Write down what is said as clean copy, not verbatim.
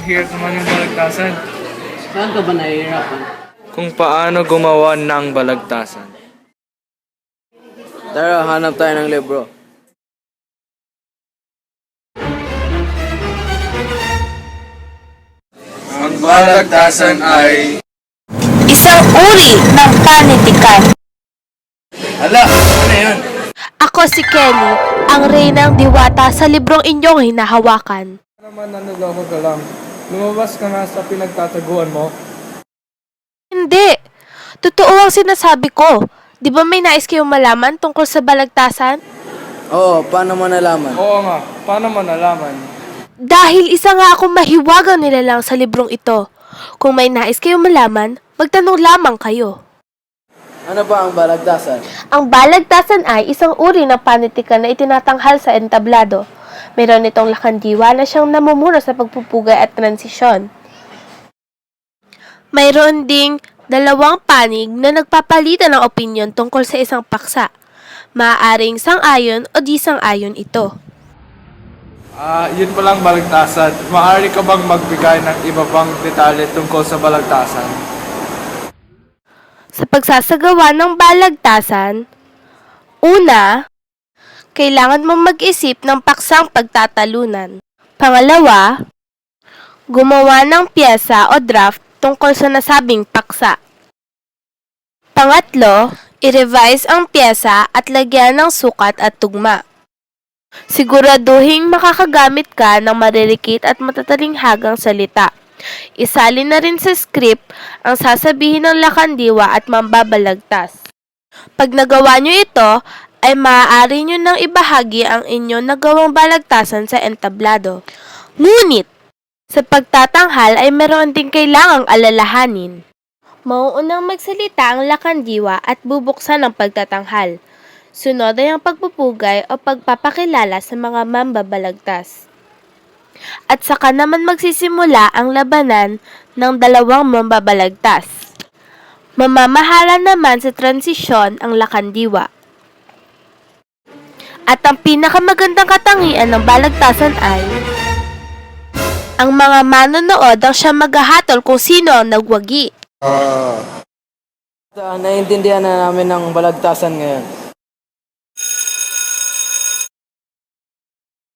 hirap naman yung balagtasan. Saan ka ba nahihirapan? Kung paano gumawa ng balagtasan. Tara, hanap tayo ng libro. Ang balagtasan ay... Isang uri ng panitikan. Hala, ano yun? Ako si Kelly, ang reynang diwata sa librong inyong hinahawakan. Naman nanuloko ka lang. Lumabas ka na sa pinagtataguan mo. Hindi! Totoo ang sinasabi ko. Di ba may nais kayong malaman tungkol sa balagtasan? Oo, paano mo nalaman? Oo nga, paano mo nalaman? Dahil isa nga akong mahiwagang nilalang sa librong ito. Kung may nais kayong malaman, magtanong lamang kayo. Ano ba ang balagtasan? Ang balagtasan ay isang uri ng panitikan na itinatanghal sa entablado. Mayroon itong lakandiwa na siyang namumuno sa pagpupugay at transisyon. Mayroon ding dalawang panig na nagpapalitan ng opinyon tungkol sa isang paksa. Maaaring sang-ayon o di sang-ayon ito. Yun palang balagtasan. Maaari ka bang magbigay ng iba pang detalye tungkol sa balagtasan? Sa pagsasagawa ng balagtasan, una, kailangan mong mag-isip ng paksang pagtatalunan. Pangalawa, gumawa ng piyesa o draft tungkol sa nasabing paksa. Pangatlo, i-revise ang piyesa at lagyan ng sukat at tugma. Siguraduhing makakagamit ka ng maririkit at matatalinghagang salita. Isalin na rin sa script ang sasabihin ng lakandiwa at mambabalagtas. Pag nagawa nyo ito, ay maaari nyo nang ibahagi ang inyong nagawang balagtasan sa entablado. Ngunit, sa pagtatanghal ay meron din kailangang alalahanin. Mauunang magsalita ang lakandiwa at bubuksan ang pagtatanghal. Sunod ay ang pagpupugay o pagpapakilala sa mga mambabalagtas. At saka naman magsisimula ang labanan ng dalawang mambabalagtas. Mamamahala naman sa transisyon ang lakandiwa. At ang pinakamagandang katangian ng balagtasan ay ang mga manonood ang siya maghahatol kung sino ang nagwagi. Naiintindihan na namin ng balagtasan ngayon.